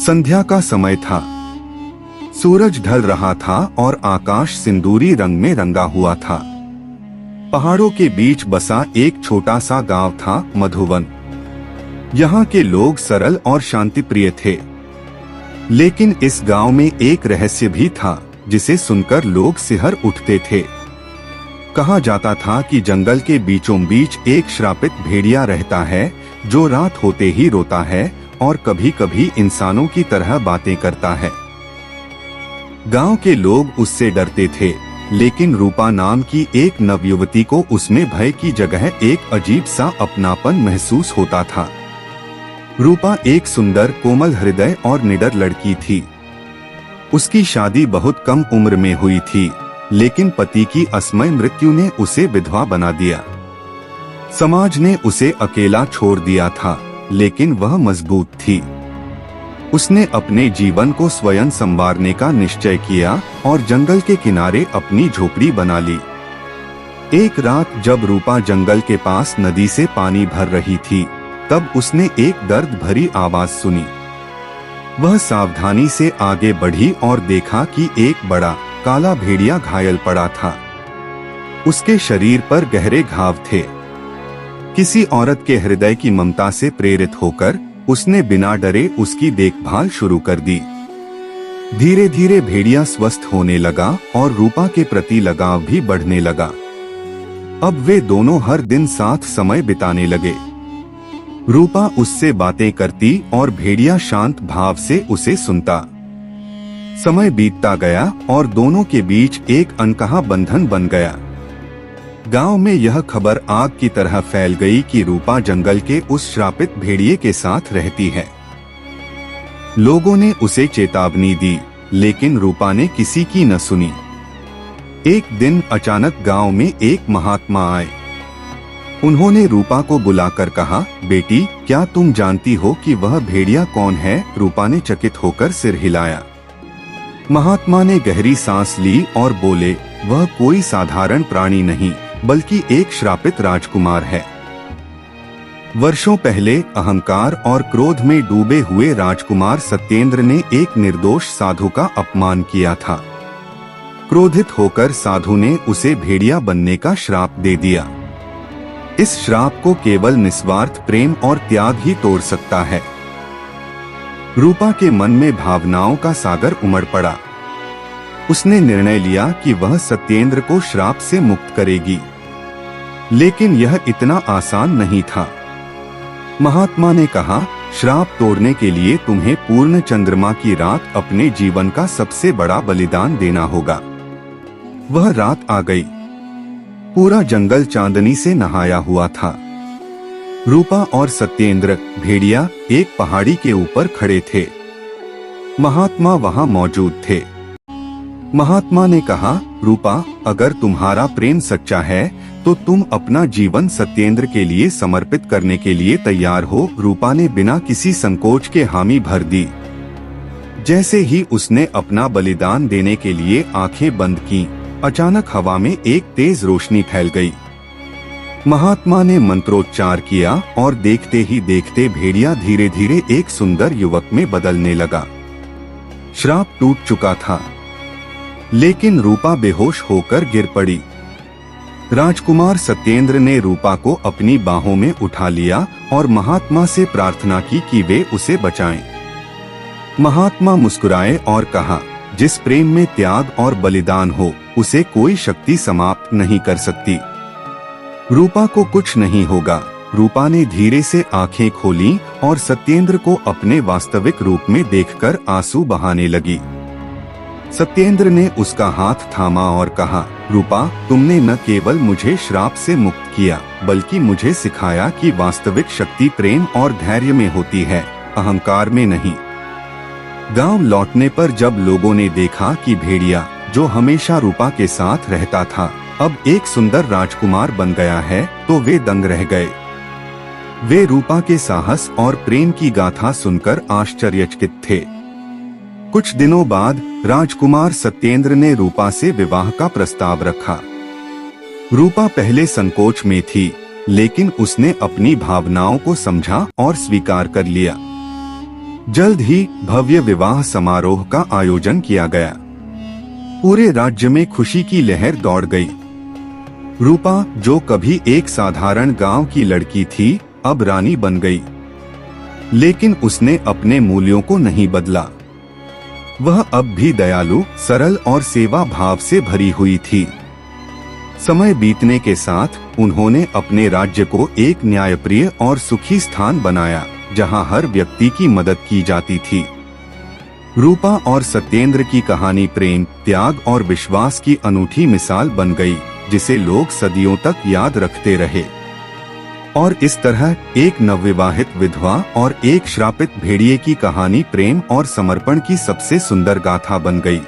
संध्या का समय था। सूरज ढल रहा था और आकाश सिंदूरी रंग में रंगा हुआ था। पहाड़ों के बीच बसा एक छोटा सा गांव था, मधुवन। यहाँ के लोग सरल और शांतिप्रिय थे। लेकिन इस गांव में एक रहस्य भी था, जिसे सुनकर लोग सिहर उठते थे। कहा जाता था कि जंगल के बीचों बीच एक श्रापित भेड़िया रहता है, जो रात होते ही रोता है और कभी कभी इंसानों की तरह बातें करता है। गांव के लोग उससे डरते थे, लेकिन रूपा नाम की एक नवयुवती को उसमें भय की जगह एक अजीब सा अपनापन महसूस होता था। रूपा एक सुंदर, कोमल हृदय और निडर लड़की थी। उसकी शादी बहुत कम उम्र में हुई थी, लेकिन पति की असमय मृत्यु ने उसे विधवा बना दिया। समाज ने उसे अकेला छोड़ दिया था, लेकिन वह मजबूत थी। उसने अपने जीवन को स्वयं संवारने का निश्चय किया और जंगल के किनारे अपनी झोपड़ी बना ली। एक रात जब रूपा जंगल के पास नदी से पानी भर रही थी, तब उसने एक दर्द भरी आवाज सुनी। वह सावधानी से आगे बढ़ी और देखा कि एक बड़ा काला भेड़िया घायल पड़ा था। उसके शरीर पर गहरे घाव थे। किसी औरत के हृदय की ममता से प्रेरित होकर उसने बिना डरे उसकी देखभाल शुरू कर दी। धीरे धीरे भेड़िया स्वस्थ होने लगा और रूपा के प्रति लगाव भी बढ़ने लगा। अब वे दोनों हर दिन साथ समय बिताने लगे। रूपा उससे बातें करती और भेड़िया शांत भाव से उसे सुनता। समय बीतता गया और दोनों के बीच एक अनकहा बंधन बन गया। गांव में यह खबर आग की तरह फैल गई कि रूपा जंगल के उस श्रापित भेड़िए के साथ रहती है। लोगों ने उसे चेतावनी दी, लेकिन रूपा ने किसी की न सुनी। एक दिन अचानक गांव में एक महात्मा आए। उन्होंने रूपा को बुलाकर कहा, बेटी, क्या तुम जानती हो कि वह भेड़िया कौन है? रूपा ने चकित होकर सिर हिलाया। महात्मा ने गहरी सांस ली और बोले, वह कोई साधारण प्राणी नहीं, बल्कि एक श्रापित राजकुमार है। वर्षों पहले अहंकार और क्रोध में डूबे हुए राजकुमार सत्येंद्र ने एक निर्दोष साधु का अपमान किया था। क्रोधित होकर साधु ने उसे भेड़िया बनने का श्राप दे दिया। इस श्राप को केवल निस्वार्थ प्रेम और त्याग ही तोड़ सकता है। रूपा के मन में भावनाओं का सागर उमड़ पड़ा। उसने निर्णय लिया कि वह सत्येंद्र को श्राप से मुक्त करेगी, लेकिन यह इतना आसान नहीं था। महात्मा ने कहा, श्राप तोड़ने के लिए तुम्हें पूर्ण चंद्रमा की रात अपने जीवन का सबसे बड़ा बलिदान देना होगा। वह रात आ गई। पूरा जंगल चांदनी से नहाया हुआ था। रूपा और सत्येंद्र भेड़िया एक पहाड़ी के ऊपर खड़े थे। महात्मा वहां मौजूद थे। महात्मा ने कहा, रूपा, अगर तुम्हारा प्रेम सच्चा है तो तुम अपना जीवन सत्येंद्र के लिए समर्पित करने के लिए तैयार हो? रूपा ने बिना किसी संकोच के हामी भर दी। जैसे ही उसने अपना बलिदान देने के लिए आंखें बंद की, अचानक हवा में एक तेज रोशनी फैल गई। महात्मा ने मंत्रोच्चार किया और देखते ही देखते भेड़िया धीरे धीरे एक सुंदर युवक में बदलने लगा। श्राप टूट चुका था, लेकिन रूपा बेहोश होकर गिर पड़ी। राजकुमार सत्येंद्र ने रूपा को अपनी बाहों में उठा लिया और महात्मा से प्रार्थना की कि वे उसे बचाएं। महात्मा मुस्कुराए और कहा, जिस प्रेम में त्याग और बलिदान हो, उसे कोई शक्ति समाप्त नहीं कर सकती। रूपा को कुछ नहीं होगा। रूपा ने धीरे से आंखें खोली और सत्येंद्र को अपने वास्तविक रूप में देखकर आंसू बहाने लगी। सत्येंद्र ने उसका हाथ थामा और कहा, रूपा, तुमने न केवल मुझे श्राप से मुक्त किया, बल्कि मुझे सिखाया कि वास्तविक शक्ति प्रेम और धैर्य में होती है, अहंकार में नहीं। गांव लौटने पर जब लोगों ने देखा कि भेड़िया, जो हमेशा रूपा के साथ रहता था, अब एक सुंदर राजकुमार बन गया है, तो वे दंग रह गए। वे रूपा के साहस और प्रेम की गाथा सुनकर आश्चर्यचकित थे। कुछ दिनों बाद राजकुमार सत्येंद्र ने रूपा से विवाह का प्रस्ताव रखा। रूपा पहले संकोच में थी, लेकिन उसने अपनी भावनाओं को समझा और स्वीकार कर लिया। जल्द ही भव्य विवाह समारोह का आयोजन किया गया। पूरे राज्य में खुशी की लहर दौड़ गई। रूपा, जो कभी एक साधारण गांव की लड़की थी, अब रानी बन गई। लेकिन उसने अपने मूल्यों को नहीं बदला। वह अब भी दयालु, सरल और सेवा भाव से भरी हुई थी। समय बीतने के साथ उन्होंने अपने राज्य को एक न्यायप्रिय और सुखी स्थान बनाया, जहां हर व्यक्ति की मदद की जाती थी। रूपा और सत्येंद्र की कहानी प्रेम, त्याग और विश्वास की अनूठी मिसाल बन गई, जिसे लोग सदियों तक याद रखते रहे। और इस तरह एक नवविवाहित विधवा और एक श्रापित भेड़िए की कहानी प्रेम और समर्पण की सबसे सुंदर गाथा बन गई।